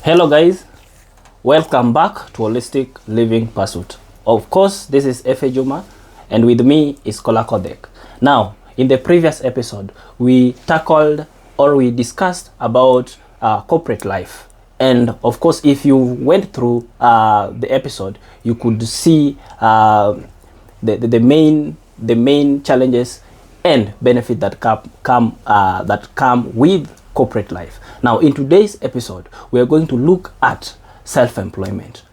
Hello guys, welcome back to Holistic Living Pursuit. Of course, this is Efe Juma and with me is Kola Kodek. Now, in the previous episode, we discussed about corporate life. And of course, if you went through the episode, you could see the main challenges and benefit that come with corporate life. Now, in today's episode, we are going to look at self-employment.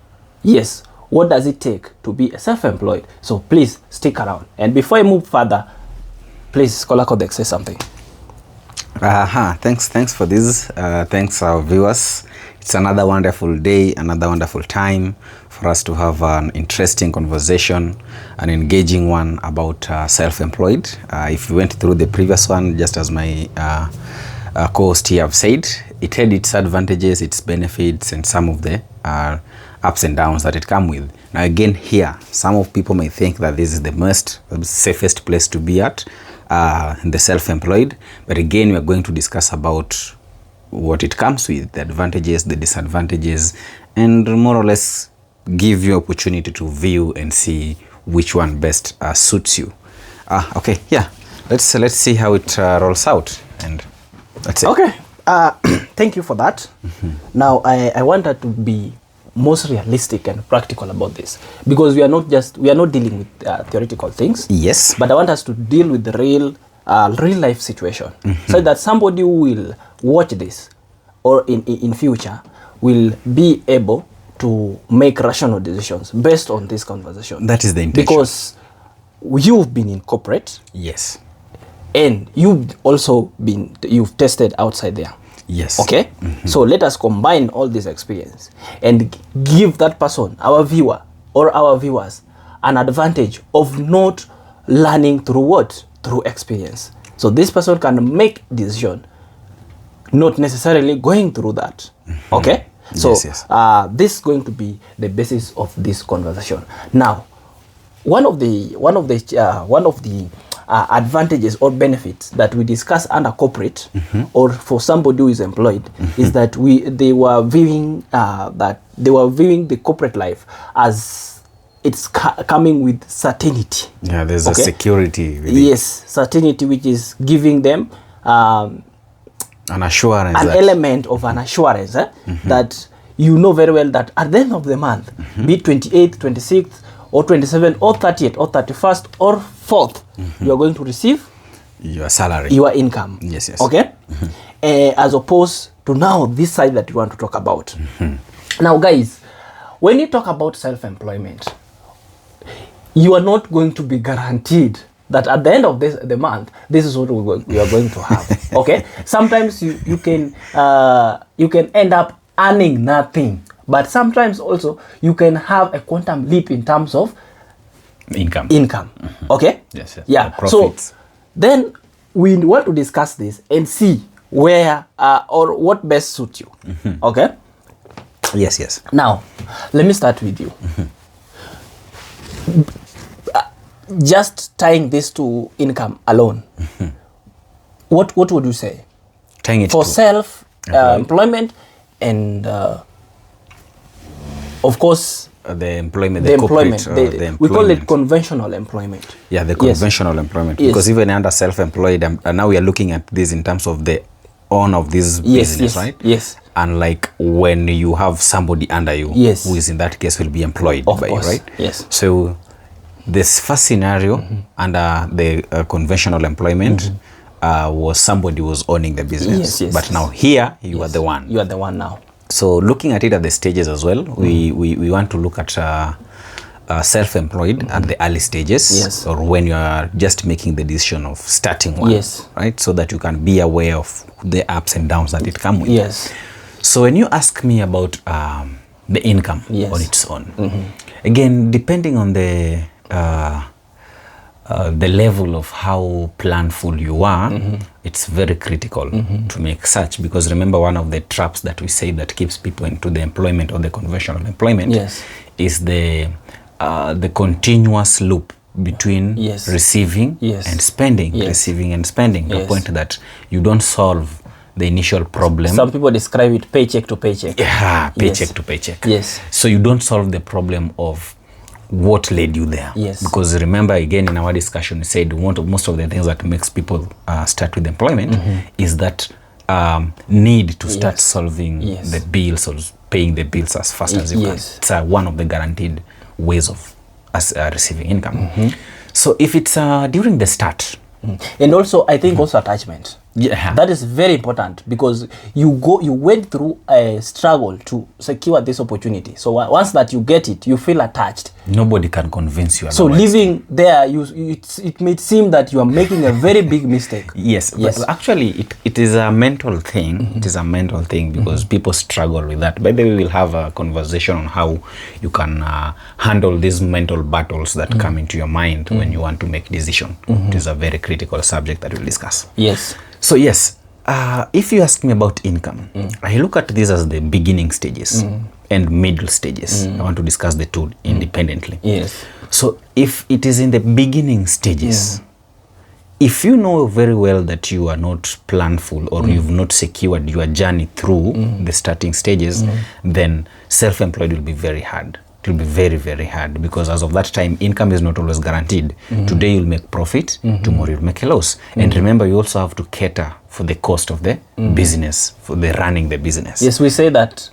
Yes, what does it take to be a self-employed? So please stick around. And before I move further, please, Scholar Codex, say something. Thanks for this. Thanks our viewers. It's another wonderful day, another wonderful time for us to have an interesting conversation, an engaging one about self-employed. If you went through the previous one, just as my co-host here have said, it had its advantages, its benefits, and some of the ups and downs that it come with. Now again here, some of people may think that this is the safest place to be at, the self-employed, but again we are going to discuss about what it comes with, the advantages, the disadvantages, and more or less give you opportunity to view and see which one best suits you. Okay, yeah, let's see how it rolls out, and that's it. Okay, thank you for that. Now I wanted to be most realistic and practical about this, because we are not dealing with theoretical things. Yes, but I want us to deal with the real life situation, so that somebody who will watch this or in future will be able to make rational decisions based on this conversation. That is the intention. Because you've been in corporate. Yes. And you've tested outside there. Yes. Okay? So let us combine all this experience and give that person, our viewer or our viewers, an advantage of not learning through what? Through experience. So this person can make decision, not necessarily going through that. Okay? So yes. This is going to be the basis of this conversation. Now, one of the advantages or benefits that we discuss under corporate or for somebody who is employed is that they were viewing the corporate life as it's coming with certainty. Yeah, there's a security. Yes, certainty, which is giving them an assurance, element of an assurance that you know very well that at the end of the month, be it 28th, 26th, or 27th, or 30th, or 31st, or 4th, you are going to receive your salary, your income. Yes. Okay? As opposed to now this side that you want to talk about. Now, guys, when you talk about self-employment, you are not going to be guaranteed that at the end of the month, this is what we are going to have. Okay? Sometimes you can end up earning nothing. But sometimes also you can have a quantum leap in terms of income. Okay? Yes. Yeah. So then we want to discuss this and see where or what best suits you. Okay? Yes. Now, let me start with you. Just tying this to income alone. What would you say? Tying it for to self employment and of course, the employment. We call it conventional employment. Yeah, the conventional employment. Yes. Because even under self-employed, and now we are looking at this in terms of the owner of this business, right? Yes. And like when you have somebody under you, who is in that case will be employed by you, right? Yes. So this first scenario under the conventional employment was somebody was owning the business. Yes. But now here you are the one. You are the one now. So looking at it at the stages as well, we want to look at self-employed at the early stages, or when you are just making the decision of starting one, right? So that you can be aware of the ups and downs that it comes with. Yes. So when you ask me about the income on its own, again, depending on the level of how planful you are, it's very critical to make such, because remember, one of the traps that we say that keeps people into the employment or the conventional employment is the continuous loop between receiving and spending, receiving and spending, to the point that you don't solve the initial problem. Some people describe it paycheck to paycheck. Yeah, paycheck to paycheck. Yes. So you don't solve the problem of what led you there. Yes. Because remember, again, in our discussion, we said most of the things that makes people start with employment is that need to start solving the bills or paying the bills as fast as you can. It's one of the guaranteed ways of us receiving income. So if it's during the start. And also, I think also attachment. Yeah. That is very important because you went through a struggle to secure this opportunity. So once that you get it, you feel attached. Nobody can convince you otherwise. So living there, it may seem that you are making a very big mistake. Yes. But actually, it is a mental thing. It is a mental thing because people struggle with that. By the way, we'll have a conversation on how you can handle these mental battles that come into your mind when you want to make decision. It is a very critical subject that we'll discuss. Yes. So yes, if you ask me about income, I look at this as the beginning stages and middle stages. I want to discuss the two independently. Yes. So if it is in the beginning stages, if you know very well that you are not planful or you've not secured your journey through the starting stages, then self-employed will be very hard. It will be very, very hard because as of that time, income is not always guaranteed. Today you'll make profit, tomorrow you'll make a loss. And remember, you also have to cater for the cost of the business, for the running the business. Yes, we say that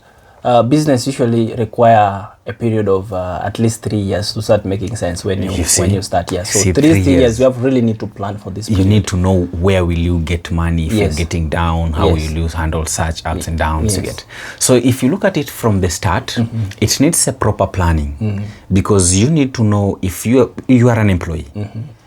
business usually require a period of at least 3 years to start making sense when you start. Yes, so 3 years you really need to plan for this period. You need to know where will you get money if you're getting down, how will you handle such ups and downs you get. So if you look at it from the start, it needs a proper planning because you need to know if you are an employee.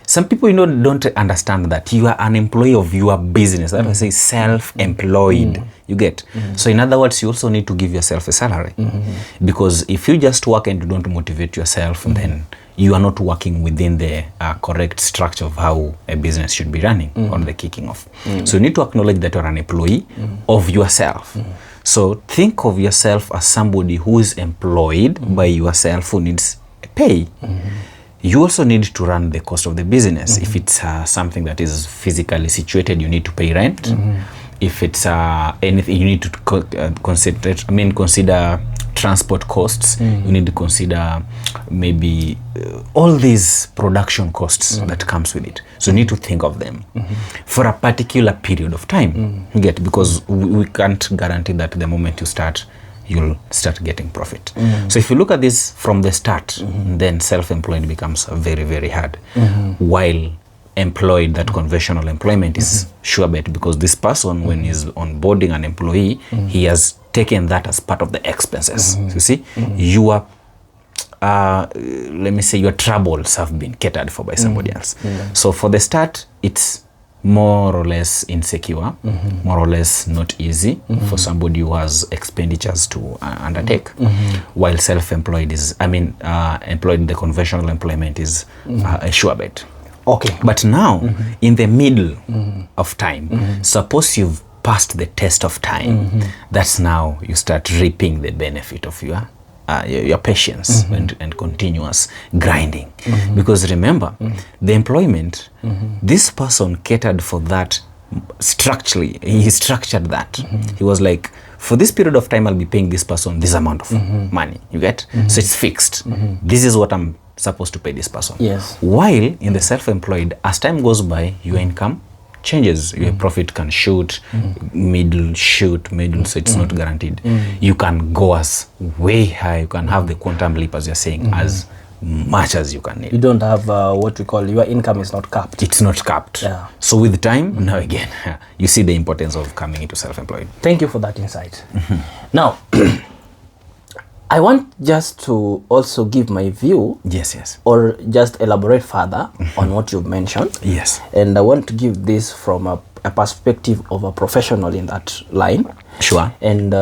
Some people, don't understand that you are an employee of your business. That I say self-employed. You get. So in other words, you also need to give yourself a salary because if you just work and you don't motivate yourself, then you are not working within the correct structure of how a business should be running or the kicking off. So you need to acknowledge that you're an employee of yourself. So think of yourself as somebody who is employed by yourself who needs pay. You also need to run the cost of the business. If it's something that is physically situated, you need to pay rent. If it's anything, you need to consider transport costs. You need to consider maybe all these production costs that comes with it. So you need to think of them for a particular period of time. You get, because we can't guarantee that the moment you start, you'll start getting profit. So if you look at this from the start, then self-employed becomes very, very hard. While employed, that conventional employment is sure bet because this person, when he's onboarding an employee, he has taken that as part of the expenses. You see, your let me say your troubles have been catered for by somebody else. So for the start, it's more or less insecure, more or less not easy for somebody who has expenditures to undertake. While self-employed is, employed in the conventional employment is a sure bet. Okay. But now, in the middle of time, suppose you've passed the test of time, that's now you start reaping the benefit of your patience and continuous grinding. Because remember, the employment, this person catered for that structurally. He structured that. He was like, for this period of time, I'll be paying this person this amount of money. You get? So it's fixed. This is what I'm supposed to pay this person. Yes. While in the self-employed, as time goes by, your income changes. Your profit can shoot, middle, so it's not guaranteed. You can go as way high. You can have the quantum leap, as you're saying, as much as you can need. You don't have what we call, your income is not capped. It's not capped. Yeah. So with time, now again, you see the importance of coming into self-employed. Thank you for that insight. Now, I want just to also give my view. Yes. Or just elaborate further on what you've mentioned. Yes. And I want to give this from a perspective of a professional in that line. Sure. And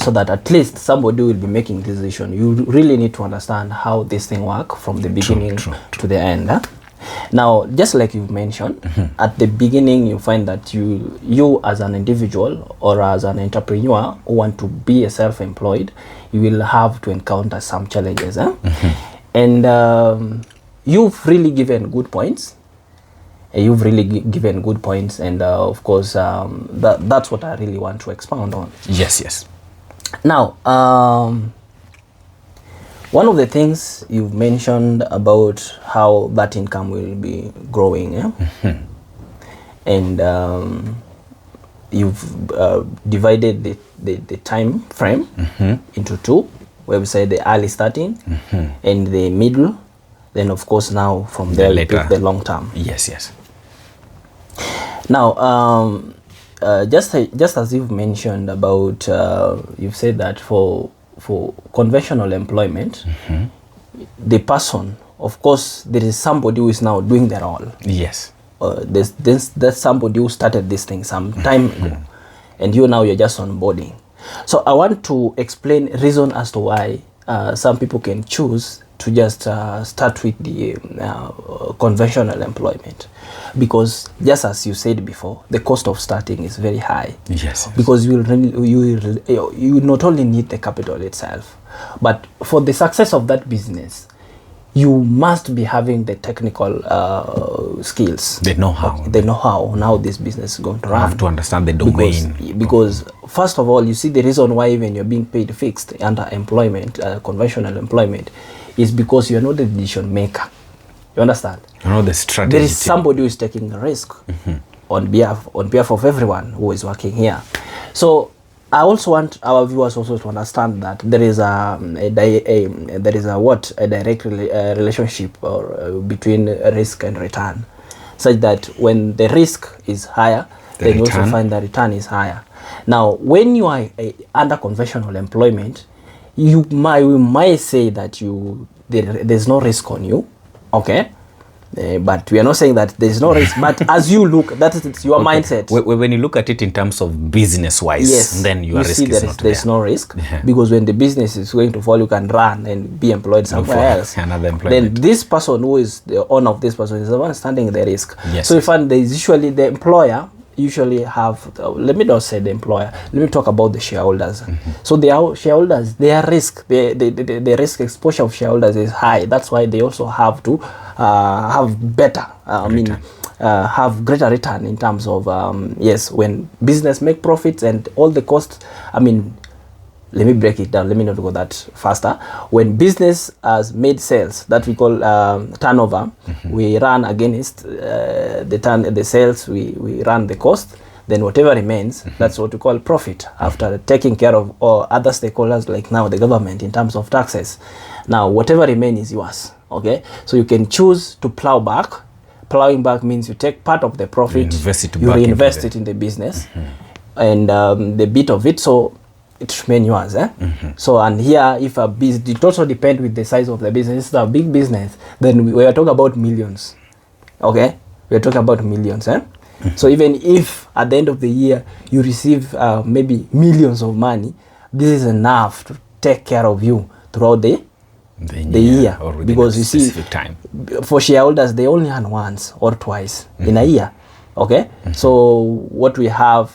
so that at least somebody will be making this decision. You really need to understand how this thing works from the beginning to the end. Now, just like you've mentioned, at the beginning you find that you as an individual or as an entrepreneur who want to be a self-employed, you will have to encounter some challenges. And you've really given good points. You've really given good points, and of course, that's what I really want to expound on. Yes. Now, one of the things you've mentioned about how that income will be growing, and you've divided the time frame into two, where we say the early starting and the middle. Then, of course, now from there we pick the long term. Yes. Now, just as you've mentioned about, you've said that for conventional employment, the person, of course, there is somebody who is now doing the role. Yes. There's somebody who started this thing some time ago, and you're just onboarding. So I want to explain reason as to why some people can choose to just start with the conventional employment, because just as you said before, the cost of starting is very high. Yes. Because you not only need the capital itself, but for the success of that business, you must be having the technical skills. They know how. They know how this business is going to run. You have to understand the domain. Because first of all, you see the reason why even you're being paid fixed under employment, conventional employment, is because you're not the decision maker. You understand? You know the strategy. There is somebody who is taking a risk on behalf of everyone who is working here. So I also want our viewers also to understand that there is a direct relationship between risk and return, such that when the risk is higher, then you also find the return is higher. Now, when you are under conventional employment, we might say that there's no risk on you, okay? But we are not saying that there's no risk. But as you look, that is your mindset. When you look at it in terms of business-wise, yes, then your risk is not there. There's no risk, because when the business is going to fall, you can run and be employed somewhere else. Another employment. Then this person who is the owner of this person is the one standing the risk. Yes. So you find there's usually the employer usually have, let me not say the employer, let me talk about the shareholders. So the shareholders, their risk, the risk exposure of shareholders is high. That's why they also have to have better, have greater return in terms of, yes, when business make profits and all the costs, let me break it down. Let me not go that faster. When business has made sales, that we call turnover, we run against the sales, we run the cost. Then whatever remains, that's what we call profit, after taking care of all other stakeholders, like now the government in terms of taxes. Now, whatever remains is yours, okay? So you can choose to plow back. Plowing back means you take part of the profit, you reinvest it in the business, and the bit of it, so it remains yours. So, and here, if a business, it also depends with the size of the business. It's a big business, then we are talking about millions, okay? We are talking about millions. So even if at the end of the year you receive maybe millions of money, this is enough to take care of you throughout the year, because you see, time. For shareholders, they only earn once or twice in a year, okay? So what we have,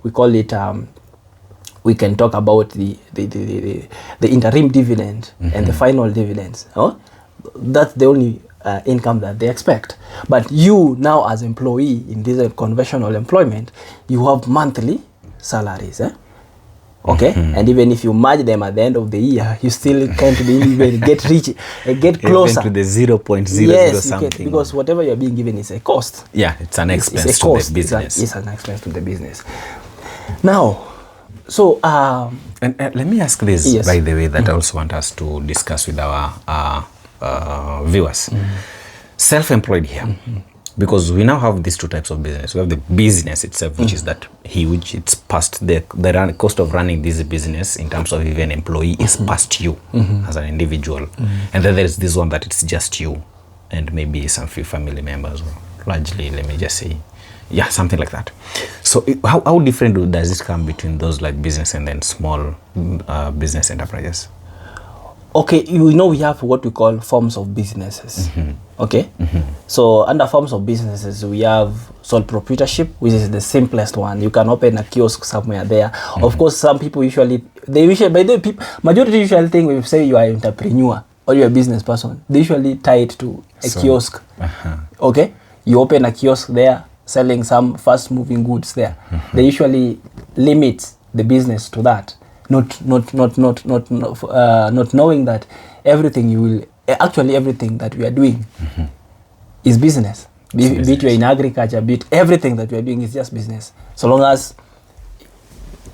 we call it, we can talk about the interim dividend and the final dividends. That's the only income that they expect. But you now, as employee in this conventional employment, you have monthly salaries, okay? And even if you merge them at the end of the year, you still can't even get closer even to the 0.00 yes, something. Because whatever you're being given is a cost. Yeah, it's an expense it's a cost to the business. It's an expense to the business. Now, so and let me ask this, yes, by the way, that I also want us to discuss with our viewers. Self-employed here, because we now have these two types of business. We have the business itself, which is that huge. It's past the cost of running this business in terms of even employee is past you as an individual. And then there's this one that it's just you and maybe some few family members, or largely, let me just say, yeah, something like that. So how different does it come between those like business and then small business enterprises? Okay, we have what we call forms of businesses. Okay, so under forms of businesses, we have sole proprietorship, which is the simplest one. You can open a kiosk somewhere there. Of course, some people majority usually think when you say you are an entrepreneur or you're a business person, they usually tie it to a kiosk. Okay, you open a kiosk there selling some fast moving goods there. They usually limit the business to that, not knowing that everything that we are doing is business. Be it you're in agriculture, be it everything that we are doing is just business. So long as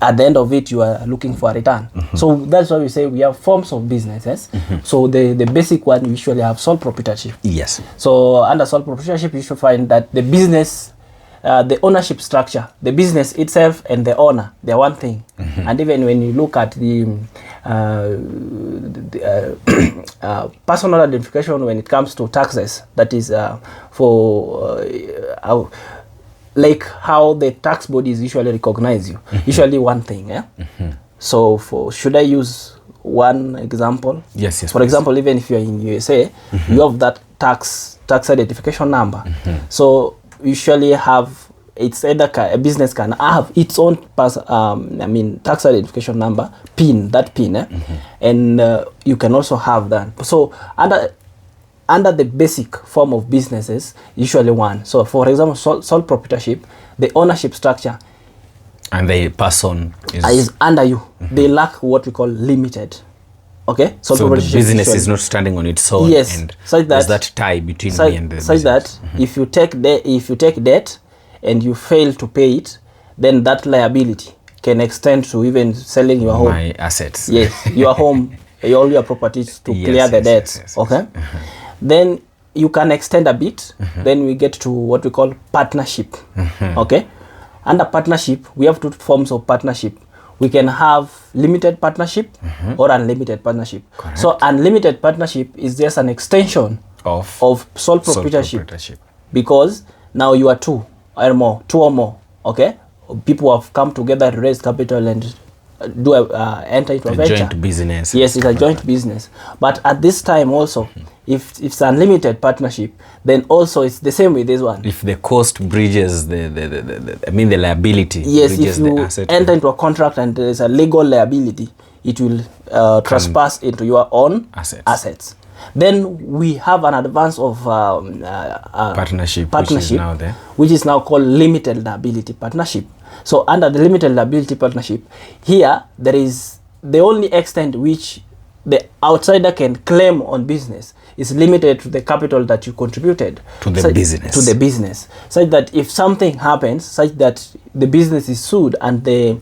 at the end of it you are looking for a return. So that's why we say we have forms of businesses. So the basic one, you usually have sole proprietorship. Yes. So under sole proprietorship, you should find that the business, the ownership structure, the business itself and the owner, they're one thing. And even when you look at the personal identification when it comes to taxes, that is like how the tax bodies usually recognize you. Usually one thing. Yeah? So should I use one example? Yes. For example, even if you're in USA, you have that tax identification number. So usually it's either a business can have its own tax identification number, PIN, and you can also have that. So under the basic form of businesses, usually one. So for example, sole proprietorship, the ownership structure, and the person is under you. They lack what we call limited. Okay, so the business is not standing on its own. Yes, and such there's that tie between me and the business. That if you take debt and you fail to pay it, then that liability can extend to even selling your home. My assets. Yes, your home, all your properties to clear the debts. Yes. Okay, then you can extend a bit. Then we get to what we call partnership. Okay, under partnership, we have two forms of partnership. We can have limited partnership or unlimited partnership. Correct. So unlimited partnership is just an extension of sole proprietorship, because now you are two or more. Okay, people have come together to raise capital and do enter into a venture. Joint business. Yes, it's a joint business. But at this time also, if it's unlimited partnership, then also it's the same with this one. If the cost bridges the liability. Yes, if you enter into a contract and there is a legal liability, it will trespass into your own assets. Then we have an advance of partnership, which is now called limited liability partnership. So under the limited liability partnership, here there is the only extent which the outsider can claim on business is limited to the capital that you contributed to the business. Such that if something happens, such that the business is sued and the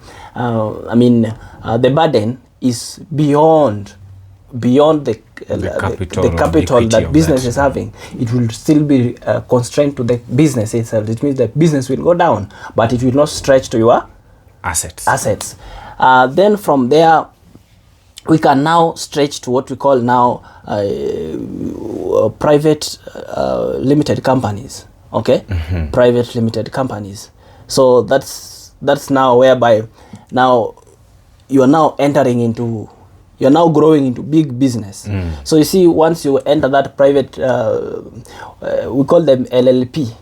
burden is beyond the capital that business is having, it will still be constrained to the business itself. It means the business will go down, but it will not stretch to your assets. Then from there, we can now stretch to what we call now private limited companies. Okay, private limited companies. So that's now whereby now you are now you're now growing into big business. So you see, once you enter that private, we call them LLP.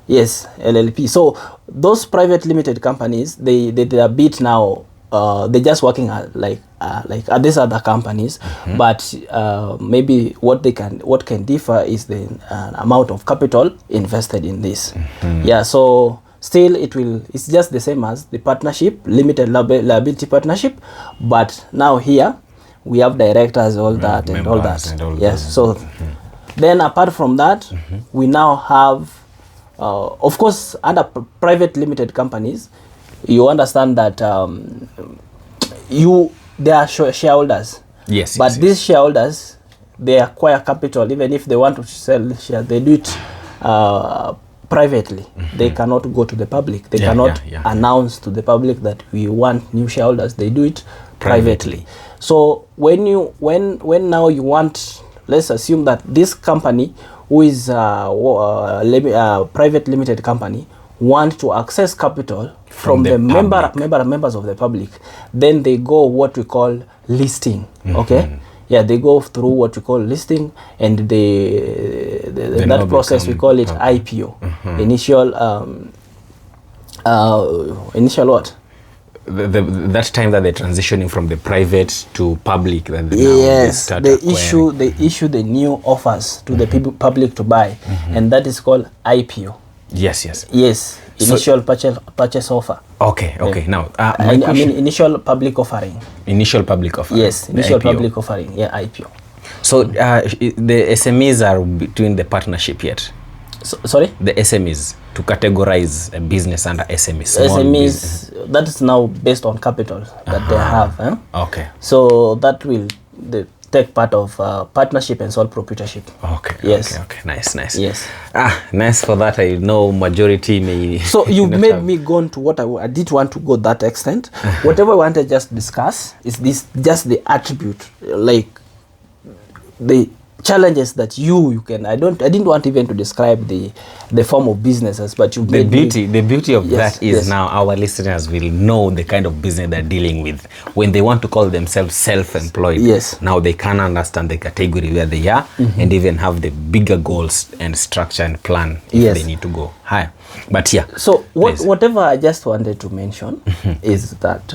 Yes, LLP. So those private limited companies, they are a bit now. They're just working like these other companies, but maybe what can differ is the amount of capital invested in this. Yeah. So still it's just the same as the partnership, limited liability partnership, but now here we have directors, all that. Yes. So then apart from that, we now have of course under private limited companies, you understand that they are shareholders. Yes. But these shareholders, they acquire capital. Even if they want to sell shares, they do it privately. They cannot go to the public. They cannot announce to the public that we want new shareholders. They do it privately. So when now you want, let's assume that this company, who is a private limited company, want to access capital from the members of the public, then they go what we call listing. Okay. Yeah, they go through what we call listing, and that process we call it IPO. Initial what? that time that they're transitioning from the private to public, that now they Yes, start they acquiring. issue the new offers to the people, public to buy, and that is called IPO. Yes. Yes, initial purchase offer. Okay. Now, my I mean question, initial public offering. initial public offer. Yes, the initial IPO. public offering. Yeah, IPO. So the SMEs are between the partnership yet. Sorry. The SMEs, to categorize a business under SMEs. Small business. SMEs, that is now based on capital that they have. Okay. So that will take part of partnership and sole proprietorship. Okay. Yes. Okay. Nice. Yes. Nice for that. I know majority may. So you not made have- me go into what I did want to go that extent. Whatever I want to just discuss is this just the attribute, like the challenges that you can. I didn't want even to describe the form of businesses, but you The made me, beauty of Yes, that is yes. now our listeners will know the kind of business they're dealing with. When they want to call themselves self-employed, Yes. now they can understand the category where they are and even have the bigger goals and structure and plan if Yes. they need to go higher. But yeah. So Please. whatever I just wanted to mention is that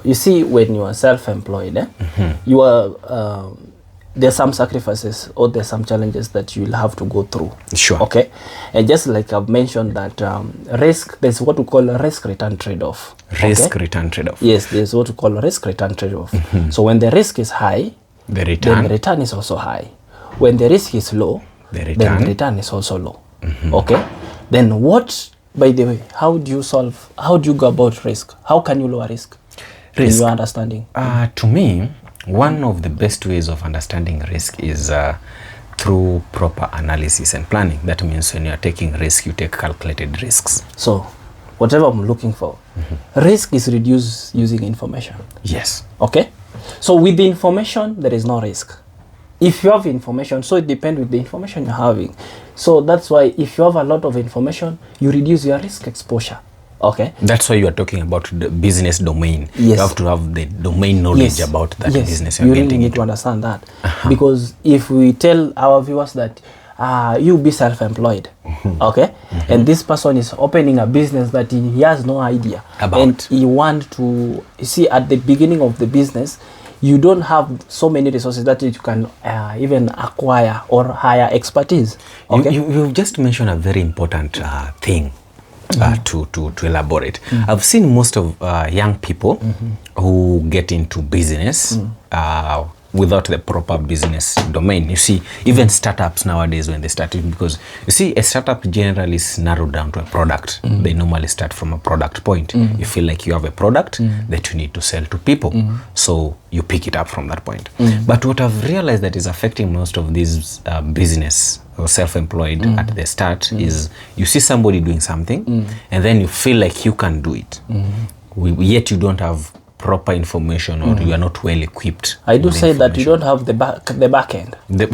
you see, when you are self-employed, you are there's some sacrifices or there's some challenges that you'll have to go through. Sure. Okay, and just like I've mentioned that risk, there's what we call a risk-return trade-off. Return trade-off. Yes, there's what we call a risk-return trade-off. So when the risk is high, The then return. the return is also high. When the risk is low, The then return. the return is also low. Okay, then what? By the way, how do you go about risk? How can you lower risk? Risk. In your understanding. To me, one of the best ways of understanding risk is through proper analysis and planning. That means when you are taking risk, you take calculated risks. So, whatever I'm looking for, risk is reduced using information. Yes. Okay, so with the information, there is no risk. If you have information, so it depends with the information you're having. So that's why if you have a lot of information, you reduce your risk exposure. Okay. That's why you are talking about the business domain. Yes. You have to have the domain knowledge Yes. about that Yes. business You you're really getting need into. to understand that. Because if we tell our viewers that you be self-employed, okay, and this person is opening a business that he has no idea About. and he want to see at the beginning of the business, you don't have so many resources that you can even acquire or hire expertise. Okay. You've just mentioned a very important thing to elaborate. I've seen most of young people who get into business without the proper business domain. You see, even startups nowadays, when they start it, because you see, a startup generally is narrowed down to a product. They normally start from a product point. You feel like you have a product that you need to sell to people. So you pick it up from that point. But what I've realized that is affecting most of these business or self-employed at the start is you see somebody doing something and then you feel like you can do it. Yet you don't have proper information or you are not well equipped. I do with say that you information. don't have the back end. The-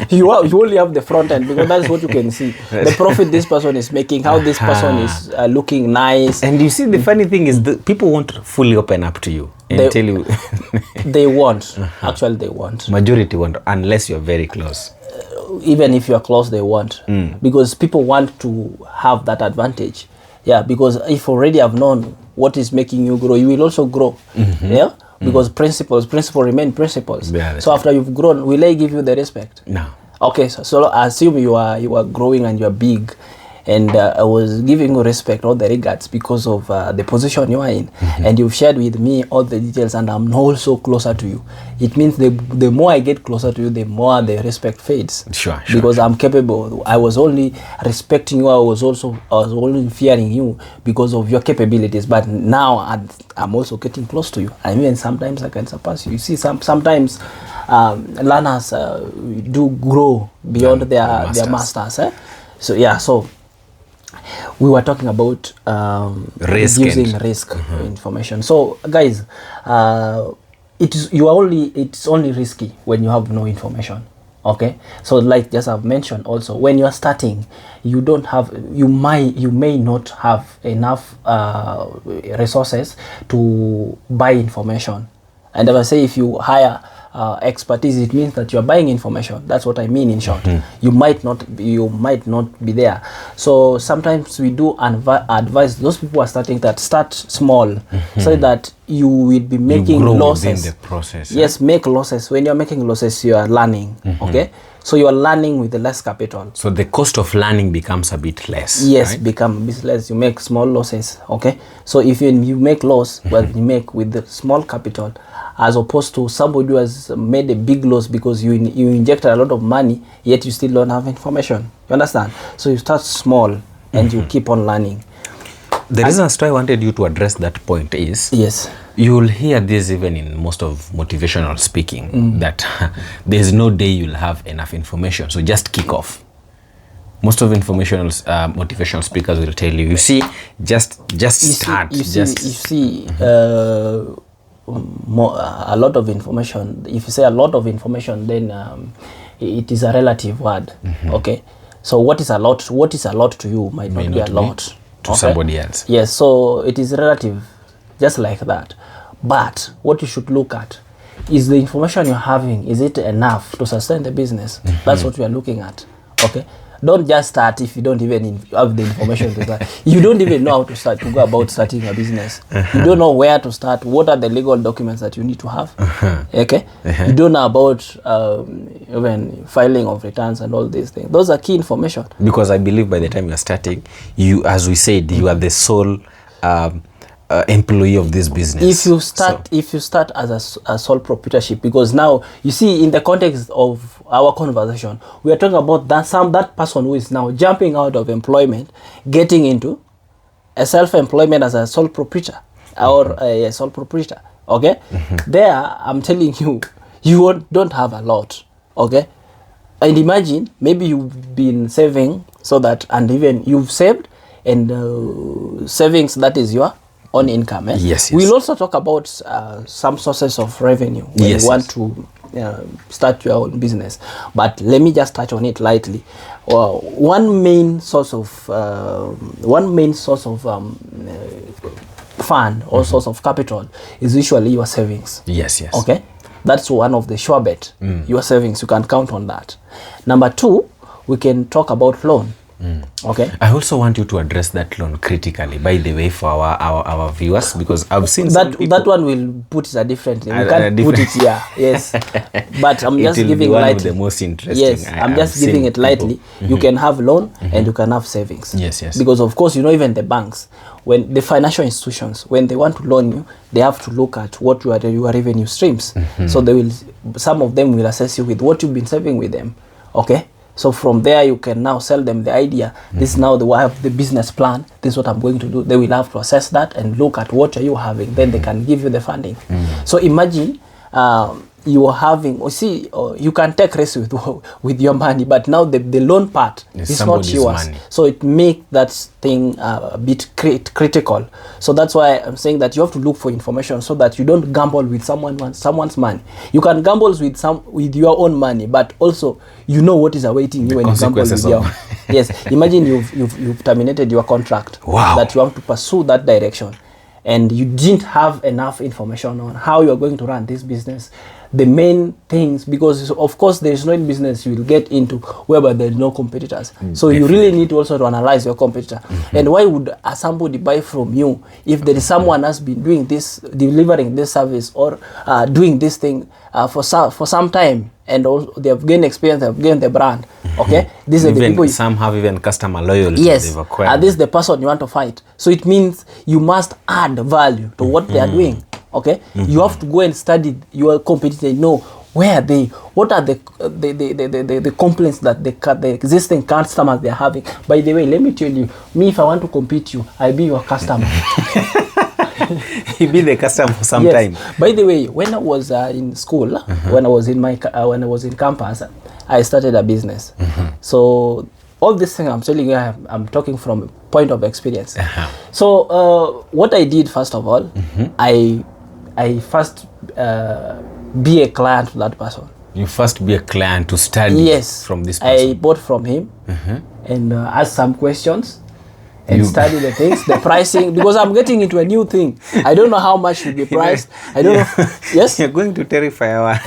You only have the front end, because that's what you can see. The profit this person is making, how this person is looking nice. And you see, the funny thing is that people won't fully open up to you and They- tell you. They won't. Actually, they won't. Majority won't, unless you're very close. Even if you're close, they won't. Because people want to have that advantage. Yeah, because if already have known what is making you grow, you will also grow. Yeah, because principles remain principles. Yeah, that's so after you've grown, will I give you the respect? No. Okay, so assume you are growing and you are big, and I was giving you respect, all the regards, because of the position you are in, and you've shared with me all the details, and I'm also closer to you. It means the more I get closer to you, the more the respect fades. Sure. Because I'm capable. I was only respecting you. I was only fearing you because of your capabilities. But now I'm also getting close to you. I mean, sometimes I can surpass you. You see, sometimes learners do grow beyond their masters. So yeah. So we were talking about Risk reducing and- risk information. So guys, it's only risky when you have no information. Okay, so like just I've mentioned also, when you are starting, you may not have enough resources to buy information. And I say, if you hire expertise, it means that you are buying information. That's what I mean in short. You might not be there. So sometimes we do advise those people who are starting that start small, so that you will be making losses within the process. Yes, make losses. When you're making losses, you are learning. Okay, so you are learning with the less capital. So the cost of learning becomes a bit less. Yes, right? become a bit less. You make small losses. Okay, so if you make loss, well, you make with the small capital, as opposed to somebody who has made a big loss because you injected a lot of money, yet you still don't have information. You understand? So you start small and you keep on learning. The reason I wanted you to address that point is, yes, you'll hear this even in most of motivational speaking, that there's no day you'll have enough information, so just kick off. Most of motivational speakers will tell you, just start. A lot of information. If you say a lot of information, then it is a relative word. Okay, so what is a lot to you might not be a lot to somebody else. Yes, so it is relative, just like that. But what you should look at is the information you're having, is it enough to sustain the business? That's what we are looking at. Okay, don't just start if you don't even have the information to start. You don't even know how to start, to go about starting a business. You don't know where to start. What are the legal documents that you need to have? Okay, you don't know about even filing of returns and all these things. Those are key information. Because I believe by the time you're starting, as we said, you are the sole employee of this business. If you start as a sole proprietorship, because now you see, in the context of our conversation, we are talking about that person who is now jumping out of employment, getting into a self-employment as a sole proprietor or a sole proprietor. Okay, there I'm telling you, don't have a lot. Okay, and imagine maybe you've been saving and even you've saved, and savings, that is your own income. Yes. We'll also talk about some sources of revenue when you want to start your own business. But let me just touch on it lightly. One main source of fund or source of capital is usually your savings. Yes. Okay, that's one of the sure bet. Your savings, you can count on that. Number two, we can talk about loan. Okay. I also want you to address that loan critically, by the way, for our viewers, because I've seen that one will put it a different name. We can't put it here. Yes. But I'm just giving one lightly. of the most interesting. Yes, I'm just giving it lightly. You can have loan and you can have savings. Yes. Because of course, even the banks, when the financial institutions, when they want to loan you, they have to look at what your revenue streams. So some of them will assess you with what you've been saving with them. Okay. So from there, you can now sell them the idea. This is now I have the business plan. This is what I'm going to do. They will have to assess that and look at what are you having. Then they can give you the funding. So imagine you are having, you can take risks with your money, but now the loan part is not yours. Money. So it makes that thing a bit critical. So that's why I'm saying that you have to look for information so that you don't gamble with someone's money. You can gamble with your own money, but also you know what is awaiting you when you gamble with your. Yes, imagine you've terminated your contract. Wow. That you have to pursue that direction, and you didn't have enough information on how you are going to run this business. The main things, because of course there is no business you will get into whereby there is no competitors. So you really need to also analyze your competitor. And why would somebody buy from you if there is someone has been doing this, delivering this service or doing this thing for some time, and also they have gained experience, they have gained the brand. Okay, these are the people. Some have even customer loyalty. Yes, this is the person you want to fight. So it means you must add value to what they are doing. Okay, you have to go and study your competitor, know where what are the complaints that the existing customers they are having. By the way, let me tell you, if I want to compete you, I'll be your customer. You'll be the customer sometime. Yes. By the way, when I was in school, when I was in campus, I started a business. So all this thing I'm telling you, I'm talking from a point of experience. So what I did, first of all, I first be a client to that person. You first be a client to study from this person. I bought from him and asked some questions, and study the things, the pricing, because I'm getting into a new thing. I don't know how much should be priced. I don't know. Yes? You're going to terrify our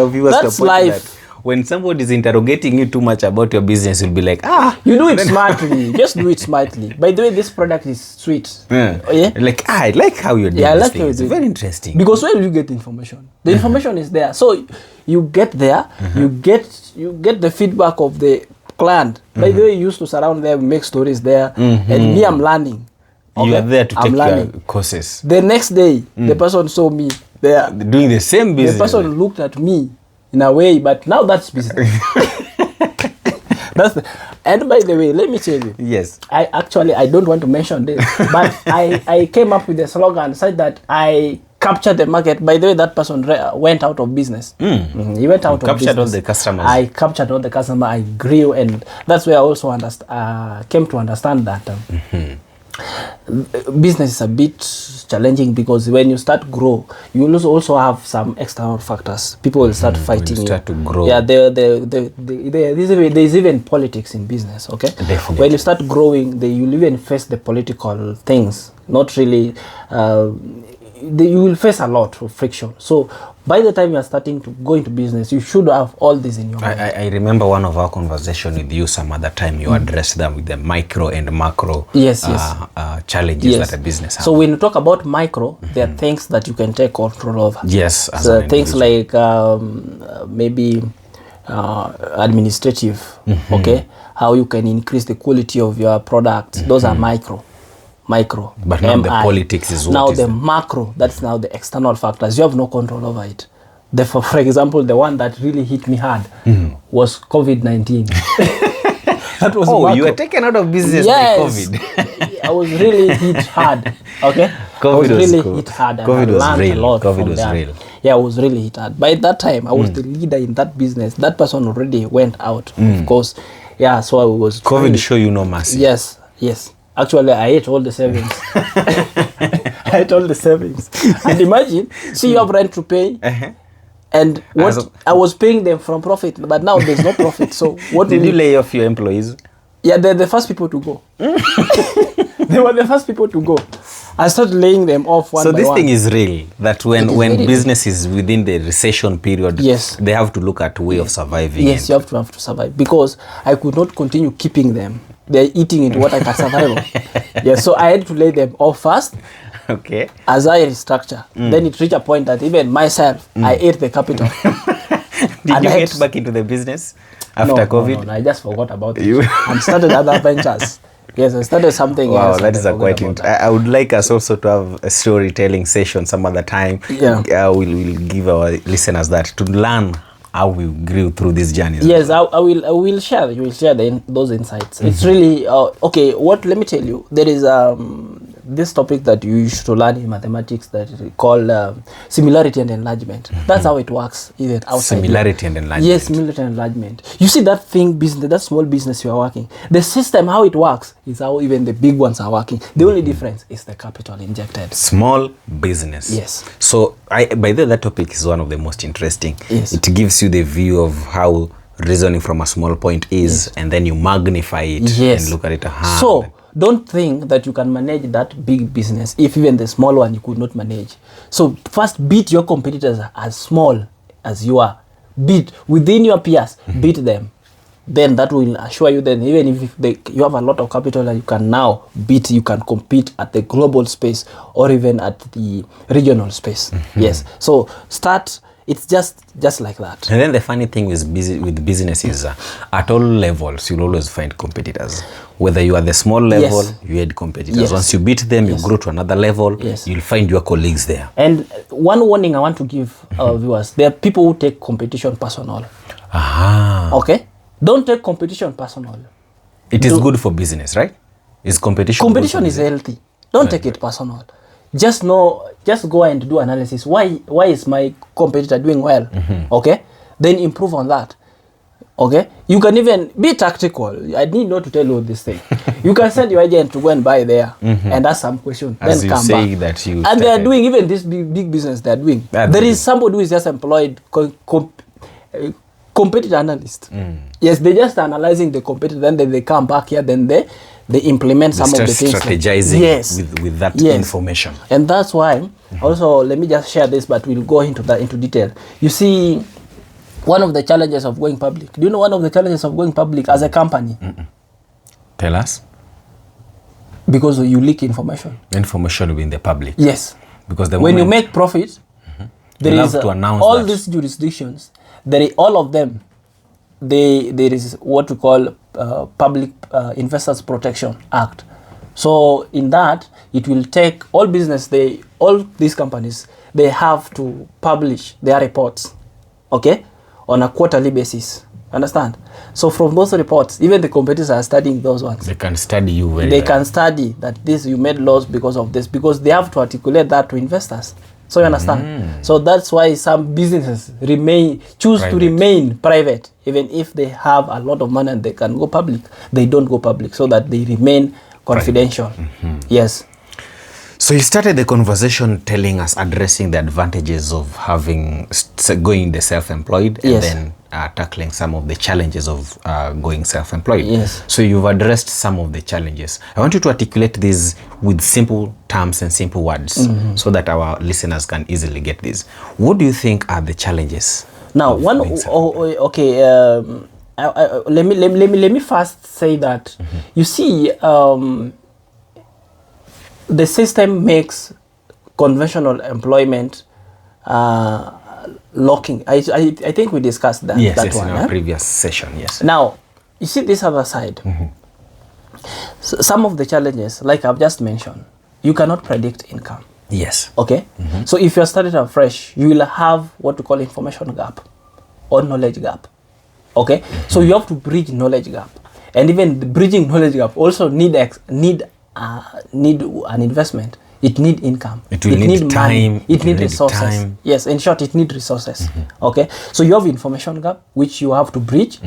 viewers. That's to life. that when somebody is interrogating you too much about your business, you'll be like, you do it smartly. Just do it smartly. By the way, this product is sweet. Yeah. Oh, yeah? Like, I like how you're doing Yeah, I this like thing. how you It's do it. very interesting. Because where do you get the information? The information is there. So you get there, you get the feedback of the client. By the way, you used to surround them, make stories there, and me, I'm learning. You are there to I'm take learning. your courses. The next day, the person saw me there. Doing the same business. The person looked at me in a way, but now that's business. And by the way, let me tell you. Yes. I don't want to mention this, but I came up with a slogan, said that I captured the market. By the way, that person went out of business. He went out of business. Captured all the customers. I captured all the customers. I grew, and that's where I also came to understand that business is a bit challenging, because when you start grow, you will also have some external factors. People will start fighting you. Start to grow. Yeah, there's even politics in business. Okay, Definitely. When you start growing, you'll even face the political things. Not really. You will face a lot of friction. So by the time you are starting to go into business, you should have all this in your mind. I remember one of our conversation with you some other time. You addressed them with the micro and macro challenges that a business has. So when you talk about micro, there are things that you can take control over. Yes. As So an things individual. like maybe administrative, okay? How you can increase the quality of your product. Those are micro. But now the politics is what now is the macro, that's now the external factors. You have no control over it. For example, the one that really hit me hard was COVID-19. That was macro. You were taken out of business by COVID. I was really hit hard. Okay, COVID I was really cool. hit hard, and COVID I was learned real. a lot COVID from was that. real. Yeah, I was really hit hard. By that time, I was the leader in that business. That person already went out, of course. Yeah, so I was. COVID show you no mercy. Yes. Actually, I ate all the savings. I ate all the savings. And imagine, see, you have rent to pay. And what I was paying them from profit, but now there's no profit. So what did you lay off your employees? Yeah, they're the first people to go. They were the first people to go. I started laying them off one by one. So this thing is real, that when business is within the recession period, they have to look at way of surviving. Yes, you have to survive, because I could not continue keeping them. They're eating into what I can survive on. Yeah, so I had to lay them off first. Okay. As I restructure. Then it reached a point that even myself, I ate the capital. Did you get back into the business after COVID? No, I just forgot about it. And started other ventures. Yes, I started something else. Wow, else. that is a quite I would like us also to have a storytelling session some other time. Yeah. We'll give our listeners that to learn how we grew through this journey. Yes, I will share. You will share those insights. It's really okay. Let me tell you. There is this topic that you used to learn in mathematics that is called similarity and enlargement. That's how it works, even outside. Similarity and enlargement. Yes, similarity and enlargement. You see that business, that small business you are working. The system, how it works, is how even the big ones are working. The only difference is the capital injected. Small business. Yes. So by the way, that topic is one of the most interesting. Yes. It gives you the view of how reasoning from a small point is, and then you magnify it and look at it. So don't think that you can manage that big business if even the small one you could not manage. So first beat your competitors as small as you are. Beat within your peers, beat them. Then that will assure you, then even if you have a lot of capital that you can now beat, you can compete at the global space or even at the regional space. Yes. So start. It's just like that. And then the funny thing with business is at all levels, you'll always find competitors. Whether you are the small level, you had competitors. Yes. Once you beat them, you grow to another level, you'll find your colleagues there. And one warning I want to give our viewers, there are people who take competition personal. Okay? Don't take competition personal. It is good for business, right? Is competition is healthy. Don't take it personal. Just go and do analysis. Why is my competitor doing well? Okay? Then improve on that. Okay? You can even be tactical. I need not to tell you this thing. You can send your agent to go and buy there and ask some questions. As then you come say back. that you and started. they are doing even this big business they are doing. There is somebody who is just employed competitor analyst. Yes, they're just analyzing the competitor, then they come back here, then they implement some of the things. Strategizing with that information. And that's why, also, let me just share this, but we'll go into detail. You see, one of the challenges of going public. Do you know one of the challenges of going public as a company? Tell us. Because you leak information. Information will be in the public. Yes. Because when you make profit, there is to announce all that. These jurisdictions, all of them, there is what we call Public Investors Protection Act. So in that, it will take all these companies, they have to publish their reports, okay, on a quarterly basis. Understand? So from those reports, even the competitors are studying those ones. They can study you very They well. can study that you made loss because of this, because they have to articulate that to investors. So you understand? So that's why some businesses choose to remain private, even if they have a lot of money and they can go public. They don't go public so that they remain confidential. Yes. So you started the conversation addressing the advantages of going the self-employed, and then tackling some of the challenges of going self-employed. Yes. So you've addressed some of the challenges. I want you to articulate these with simple terms and simple words so that our listeners can easily get this. What do you think are the challenges? Now, let me first say that you see, the system makes conventional employment locking. I think we discussed that. Yes, that one, in our previous session. Yes. Now, you see this other side. So some of the challenges, like I've just mentioned, you cannot predict income. Yes. Okay. So if you're starting afresh, you will have what we call information gap or knowledge gap. Okay. So you have to bridge knowledge gap, and even the bridging knowledge gap also need an investment. It need income. It will need time. Money. It need resources. Time. Yes, in short, it need resources. Okay, so you have information gap which you have to bridge.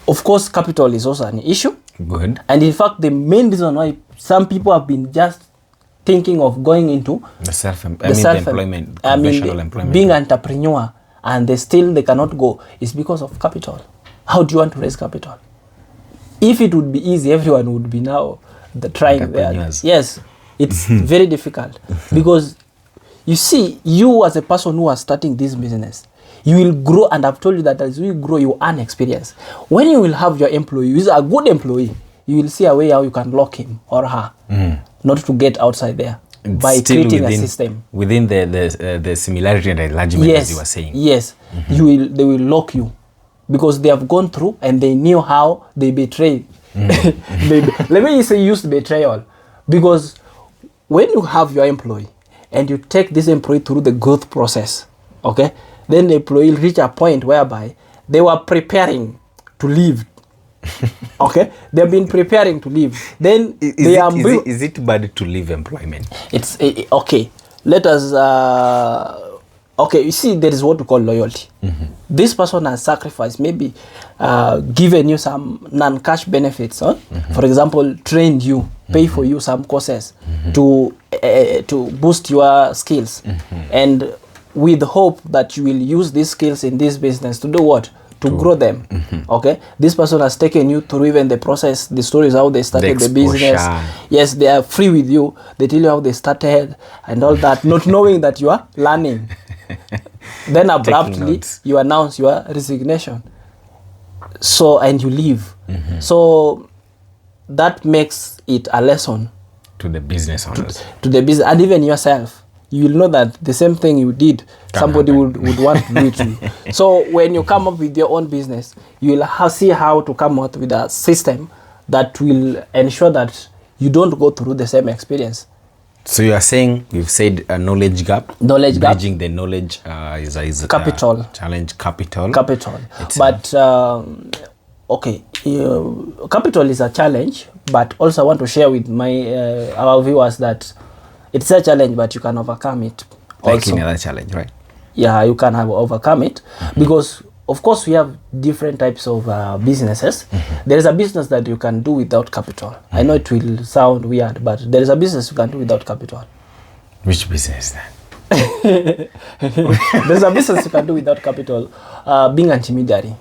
Of course, capital is also an issue. Good. And in fact, the main reason why some people have been just thinking of going into employment, conventional employment, being entrepreneur, and they cannot go, is because of capital. How do you want to raise capital? If it would be easy, everyone would be now trying there. Yes, it's very difficult because you see, you as a person who are starting this business, you will grow, and I've told you that as you grow, you earn experience. When you will have your employee, who is a good employee, you will see a way how you can lock him or her, not to get outside there, by creating a system within the similarity and enlargement, as you were saying. Yes, they will lock you because they have gone through and they knew how they betray. Let me say use betrayal, because when you have your employee and you take this employee through the growth process, okay, then the employee will reach a point whereby they were preparing to leave. Okay, they've been preparing to leave. Then is it bad to leave employment? It's okay. Let us. Okay, you see, there is what we call loyalty. This person has sacrificed, maybe given you some non-cash benefits. For example, trained you, pay for you some courses to boost your skills, and with hope that you will use these skills in this business to do what? To grow them. Okay, this person has taken you through even the process, the stories, how they started the business. Yes, they are free with you. They tell you how they started and all that, not knowing that you are learning. Then abruptly you announce your resignation, and you leave. So that makes it a lesson to the business owners, to the business, and even yourself. You will know that the same thing you did, somebody would want to do it to you. So when you come up with your own business, you will see how to come out with a system that will ensure that you don't go through the same experience. So you are saying, we've said a knowledge gap. Bridging the knowledge is capital. Challenge capital. But okay, capital is a challenge, but also I want to share with our viewers that it's a challenge, but you can overcome it. Like any other challenge, right? Yeah, you can overcome it because, of course, we have different types of businesses. There is a business that you can do without capital. I know it will sound weird, but there is a business you can do without capital. Which business is that? There's a business you can do without capital. Being intermediary.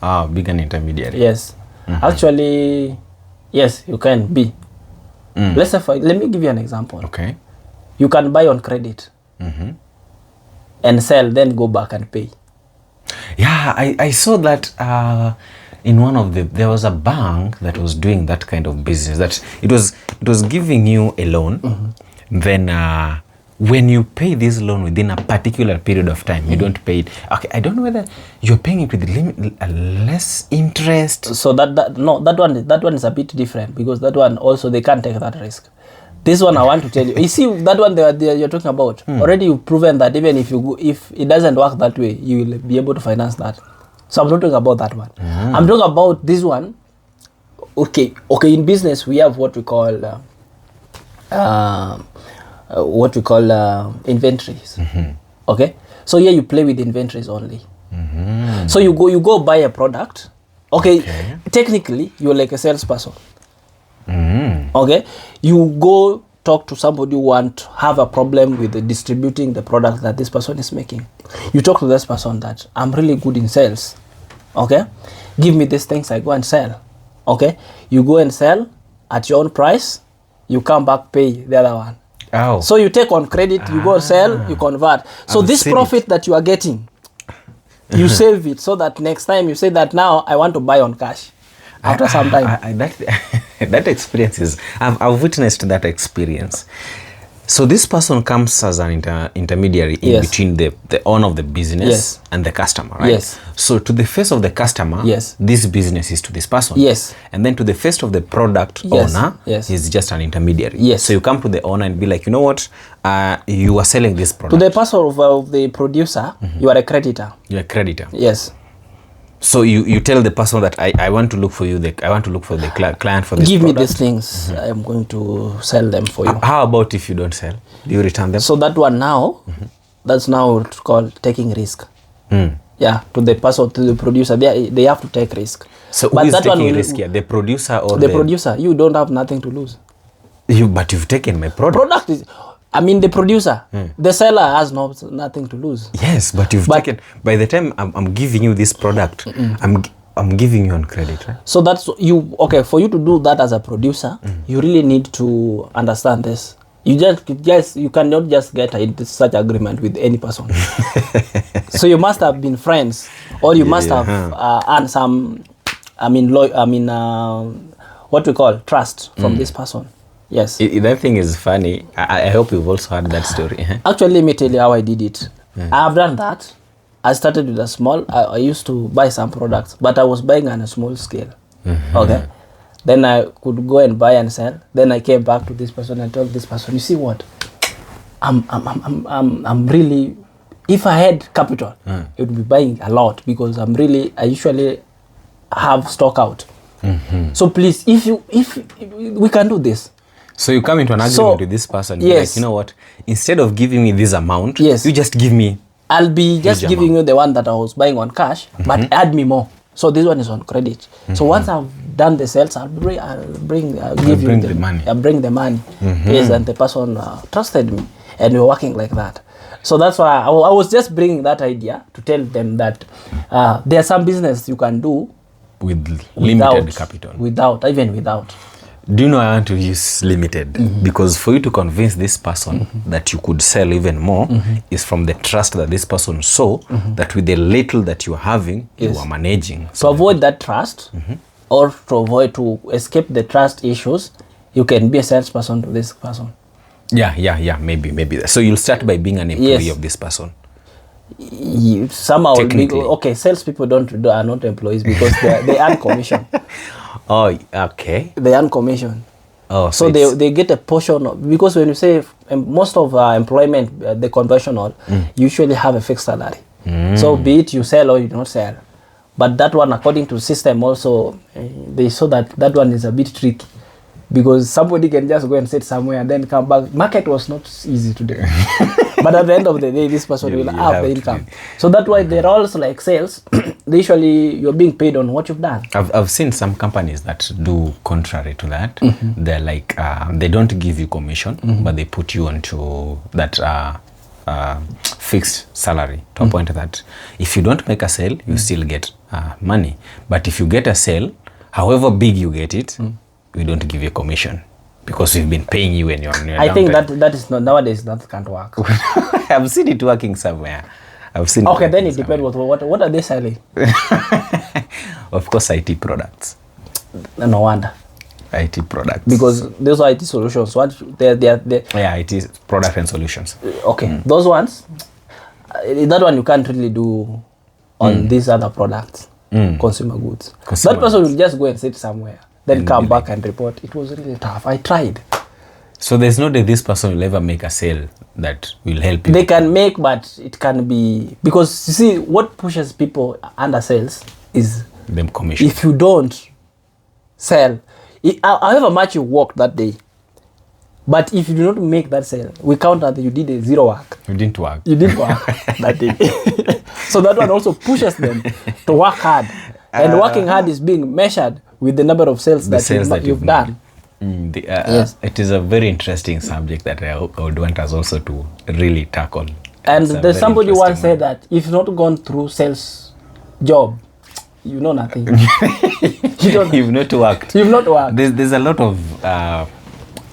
Being an intermediary. Yes. Actually, yes, you can be. Let me give you an example. Okay. You can buy on credit and sell, then go back and pay. Yeah, I saw that in one of there was a bank that was doing that kind of business, that it was giving you a loan, then when you pay this loan within a particular period of time, you don't pay it. Okay, I don't know whether you're paying it with less interest. So that one is a bit different, because that one also they can't take that risk. This one I want to tell you. You see that one you're talking about. Already you've proven that even if it doesn't work that way, you will be able to finance that. So I'm not talking about that one. I'm talking about this one. Okay. In business we have what we call inventories. Okay. So here you play with inventories only. So you go buy a product. Okay. Technically you're like a salesperson. Okay, you go talk to somebody who have a problem with distributing the product that this person is making. You talk to this person that I'm really good in sales. Okay, give me these things, I go and sell. Okay, you go and sell at your own price. You come back, pay the other one. Oh. So you take on credit, you go sell, you convert. So this profit that you are getting, you save it so that next time you say that now I want to buy on cash. After some time. That experience is, I've witnessed that experience. So this person comes as an intermediary in between the owner of the business and the customer, right? Yes. So to the face of the customer, this business is to this person. Yes. And then to the face of the product owner, he's just an intermediary. Yes. So you come to the owner and be like, you know what, you are selling this product. To the person of the producer, you are a creditor. You're a creditor. Yes. So you tell the person that I want to look for you. I want to look for the client for this Give product. me these things. I'm going to sell them for you. How about if you don't sell? Do you return them? So that one now, that's now what's called taking risk. Yeah, to the person, to the producer, they have to take risk. So who is taking risk here? The producer or the producer? You don't have nothing to lose. But you've taken my product. Product is, the producer. The seller has nothing to lose. Yes, but you've taken. By the time I'm giving you this product, I'm giving you on credit, right? So that's you. Okay, for you to do that as a producer, you really need to understand this. You cannot just get into such agreement with any person. So you must have been friends, or you must have earned some. What we call trust from this person. Yes. That thing is funny. I hope you've also heard that story. Actually, let me tell you how I did it. I've done that. I started with a small. I used to buy some products, but I was buying on a small scale. Okay. Then I could go and buy and sell. Then I came back to this person and told this person, you see what? I'm really. If I had capital, it would be buying a lot, because I usually have stock out. So please, if we can do this. So you come into an agreement with this person. Like, you know what? Instead of giving me this amount, you just give me. I'll be just giving you the one that I was buying on cash, but add me more. So this one is on credit. So once I've done the sales, I'll bring the money. I'll bring the money. Yes, and the person trusted me, and we're working like that. So that's why I was just bringing that idea to tell them that there are some business you can do with limited capital. Without. Do you know I want to use limited? Because for you to convince this person that you could sell even more is from the trust that this person saw that with the little that you're having, you are managing. So avoid that trust, or to escape the trust issues, you can be a salesperson to this person. Yeah, maybe. So you'll start by being an employee of this person. Somehow, salespeople are not employees, because they earn commission. Oh, okay. They earn commission. Oh, so they get a portion because when you say most of employment, the conventional, usually have a fixed salary. So be it you sell or you don't sell. But that one, according to system also, they saw that one is a bit tricky, because somebody can just go and sit somewhere and then come back. Market was not easy today. But at the end of the day, this person will have the income. So that's why they're also like sales. They usually, you're being paid on what you've done. I've seen some companies that do contrary to that. They're like, they don't give you commission, but they put you onto that fixed salary to a point that if you don't make a sale, you still get money. But if you get a sale, however big you get it, we don't give you commission because we've been paying you when you're I think that is not nowadays. That can't work. I've seen it working somewhere. I've seen. Okay, then it depends. What are they selling? Of course, IT products. No wonder. IT products. Because those are IT solutions. What they're yeah, IT product and solutions. Okay, those ones. That one you can't really do on these other products, consumer goods. That person will just go and sit somewhere, then and come back and report. It was really tough. I tried. So there's no way this person will ever make a sale that will help you. They can make, but it can be because you see what pushes people under sales is them commission. If you don't sell, however much you work that day, but if you do not make that sale, we count that you did a zero work. You didn't work. You didn't work that day. So that one also pushes them to work hard, and working hard is being measured with the number of sales that you've done. Yes. It is a very interesting subject that I would want us also to really tackle. And there's somebody once said that if you've not gone through sales job, you know nothing. You've not worked. You've not worked. There's a lot of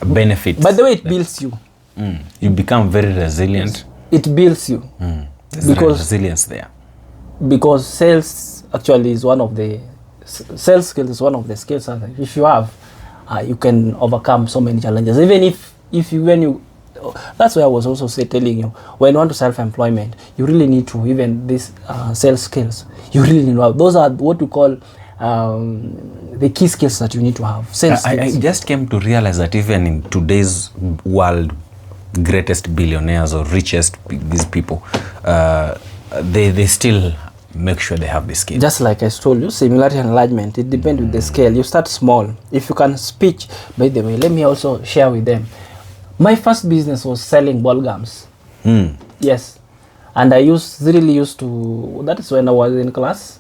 benefits. By the way, it builds you. You become very resilient. It builds you. Because resilience there. Because sales actually is one of the sales skills is one of the skills that if you have, you can overcome so many challenges. Even when you that's why I was also telling you, when you want to self-employment, you really need to, even these sales skills, you really need to have. Those are what we call the key skills that you need to have. Sales skills. I just came to realize that even in today's world, greatest billionaires or richest these people, they still make sure they have the skill. Just like I told you, similarity and enlargement, it depends with the scale. You start small. If you can speak, by the way, let me also share with them. My first business was selling ball gums. Yes. And I really used to, that is when I was in class.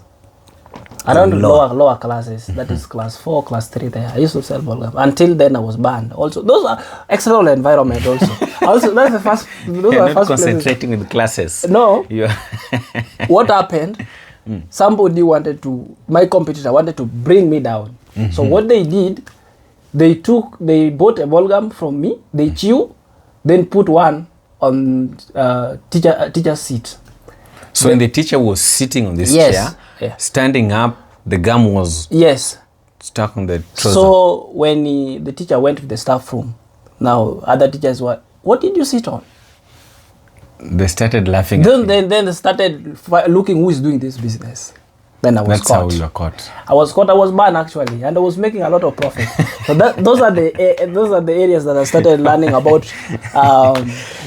Around lower classes, that is class 4, class 3 there. I used to sell ball gum. Until then I was banned. Also, those are external environment also. That's the first, those You're are not first concentrating places. with classes. No. What happened? Somebody my competitor wanted to bring me down. So what they did, they bought a ball gum from me, they chew, then put one on teacher's seat. So when the teacher was sitting on this chair, standing up, the gum was stuck on the trouser. So when the teacher went to the staff room, now other teachers were, what did you sit on? They started laughing. Then they started looking who is doing this business. Then I was That's caught. how you were caught. I was caught. I was banned actually, and I was making a lot of profit. So those are the areas that I started learning about.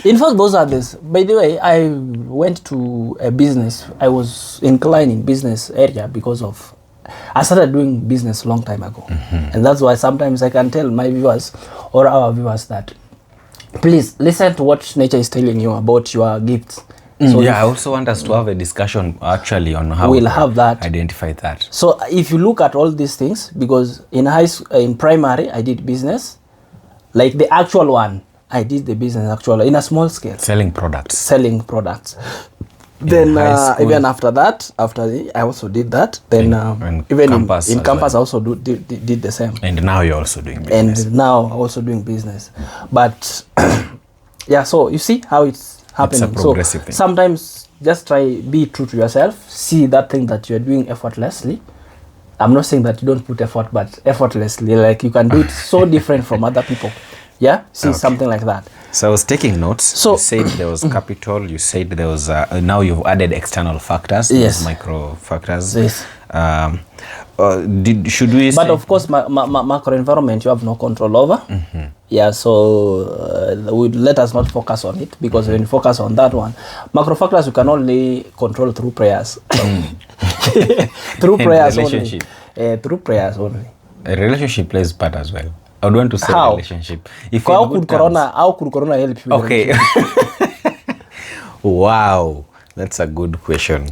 In fact, those are this. By the way, I went to a business. I was inclined in business area because of I started doing business a long time ago, and that's why sometimes I can tell my viewers or our viewers that please listen to what nature is telling you about your gifts. So I also want us to have a discussion actually on how we'll have that. Identify that. So if you look at all these things, because in in primary I did business, like the actual one, I did the business actually in a small scale. Selling products. Then even after that, I also did that. Then even in campus I also did the same. And now you're also doing business. And now I'm also doing business. But yeah, so you see how it's happening. It's a progressive thing. Sometimes just be true to yourself. See that thing that you're doing effortlessly. I'm not saying that you don't put effort, but effortlessly, like you can do it so different from other people. Yeah, something like that. So I was taking notes. So you said there was capital. You said there was now you've added external factors. Yes. Micro factors. Yes. Should we? But of course, macro environment you have no control over. Yeah, so let us not focus on it, because when you focus on that one, macro factors you can only control through prayers. Through prayers only. Through prayers only. A relationship plays part as well. I would want to say relationship. How could Corona help you? Okay. Wow, that's a good question.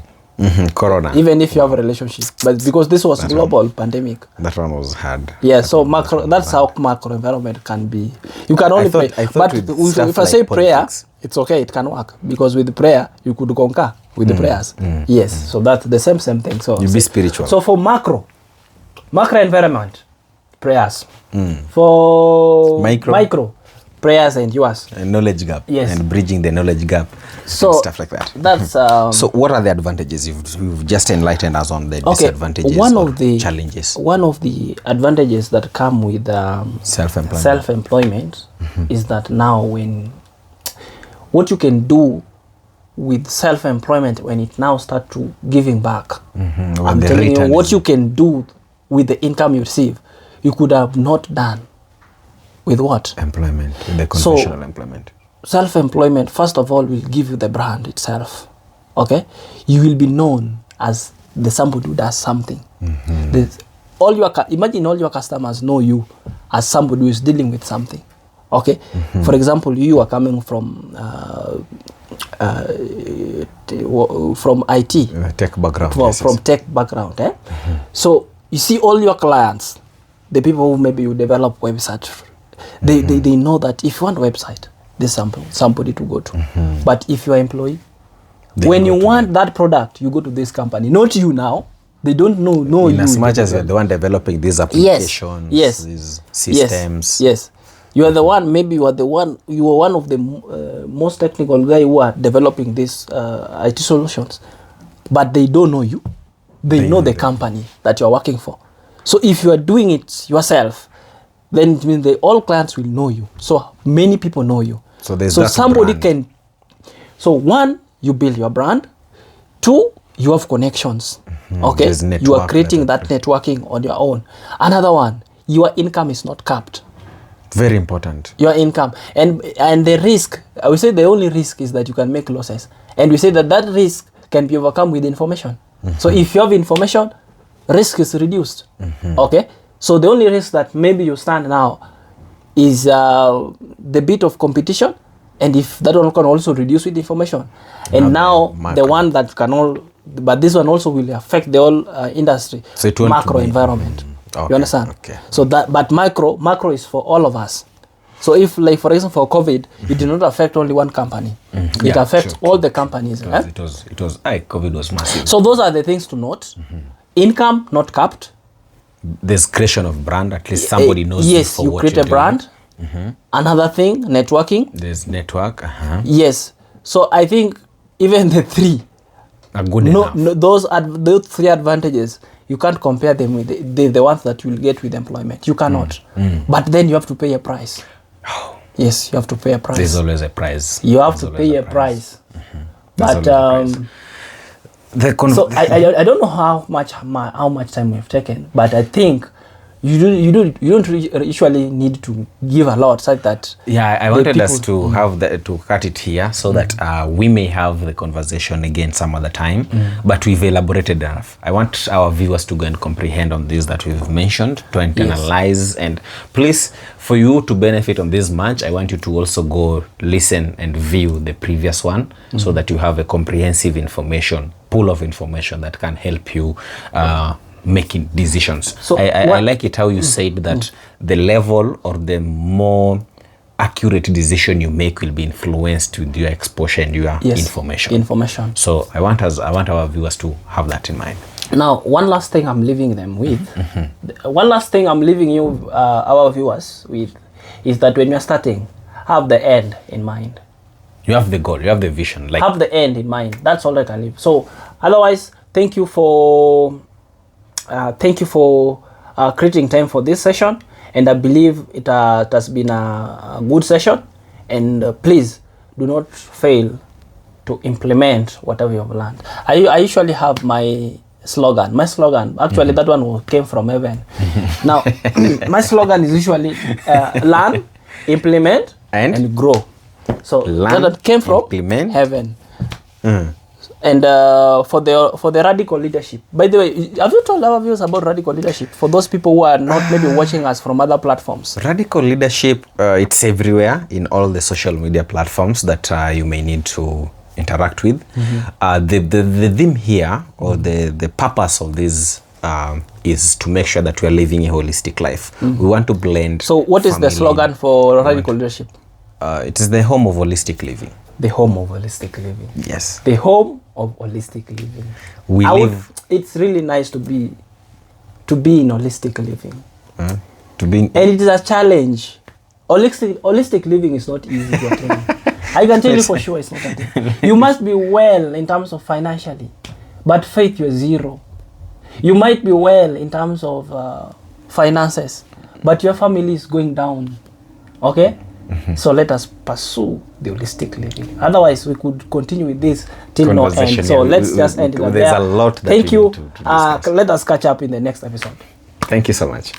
Corona. even if you have a relationship. But because this was global pandemic. That one was hard. Yeah, so macro, that's how macro environment can be. You can only pray. I thought But with if stuff I say like prayer, politics. it's okay, it can work. Because with prayer, you could conquer with the prayers. Yes, so that's the same thing. So You be spiritual. So for macro environment, prayers. For Micro? prayers and yours. And knowledge gap. Yes. And bridging the knowledge gap. So and stuff like that. That's So what are the advantages? You've just enlightened us on the disadvantages or challenges. One of the advantages that come with self-employment is that now what you can do with self-employment when it now start to giving back. I'm telling you what you can do with the income you receive, you could have not done with what? Employment, with the conventional employment. Self-employment, first of all, will give you the brand itself. Okay? You will be known as the somebody who does something. Imagine all your customers know you as somebody who is dealing with something. Okay? For example, you are coming from IT. Tech background. From tech background. So you see all your clients, the people who maybe you develop websites, they know that if you want a website, there's somebody to go to. But if you're an employee, when you want that product, you go to this company. Not you now. They don't know you. As much as you're the one developing these applications, these systems. Yes. You are the one, you are one of the most technical guy who are developing these IT solutions. But they don't know you. They know the company that you are working for. So if you are doing it yourself, then it means all clients will know you. So many people know you. So there's somebody brand. So one, you build your brand. Two, you have connections. Okay, you are creating that networking on your own. Another one, your income is not capped. Very important. Your income and the risk. I would say the only risk is that you can make losses, and we say that risk can be overcome with information. So if you have information, risk is reduced. Okay, so the only risk that maybe you stand now is the bit of competition, and if that one can also reduce with information, and now the one that can but this one also will affect the whole industry. So macro environment. Okay, you understand? Okay. So but macro is for all of us. So if, like for example, for COVID, it did not affect only one company. It affects all the companies. It was COVID was massive. So those are the things to note. Income not capped. There's creation of brand. At least somebody knows you for what create a brand. Another thing, networking. There's network. Yes. So I think even the three are good enough. Those three advantages, you can't compare them with the ones that you will get with employment. You cannot. But then you have to pay a price. Yes, you have to pay a price. There's always a price. You have to pay a price. But so I don't know how much time we've taken, but I think you don't usually need to give a lot such that. Yeah, I wanted us to have to cut it here so that we may have the conversation again some other time. But we've elaborated enough. I want our viewers to go and comprehend on this that we've mentioned, to internalize, and please, for you to benefit on this much, I want you to also go listen and view the previous one so that you have a comprehensive pool of information that can help you making decisions. So I like it how you said that the level or the more accurate decision you make will be influenced with your exposure and your information. So I want our viewers to have that in mind. Now, one last thing I'm leaving them with, one last thing I'm leaving you, our viewers with, is that when you're starting, have the end in mind. You have the goal, you have the vision. Have the end in mind. That's all I can leave. So otherwise, thank you for creating time for this session, and I believe it has been a good session, and please do not fail to implement whatever you have learned. I usually have my slogan, actually that one came from heaven. Now my slogan is usually learn, implement and grow. So that came from heaven. And for the radical leadership. By the way, have you told our viewers about radical leadership? For those people who are not maybe watching us from other platforms. Radical leadership, it's everywhere in all the social media platforms that you may need to interact with. The theme here, or the purpose of this is to make sure that we are living a holistic life. We want to blend. So what is the slogan for Radical Leadership? It is the home of holistic living. The home of holistic living. Yes. The home of holistic living. It's really nice to be in holistic living. And it is a challenge. Holistic living is not easy to attain. I can tell you for sure it's not attain. You must be well in terms of financially, but faith you're zero. You might be well in terms of finances, but your family is going down. Okay? So let us pursue the holistic living. Otherwise, we could continue with this till no end. So let's just end it there. There's a lot that Thank you. To discuss. Let us catch up in the next episode. Thank you so much.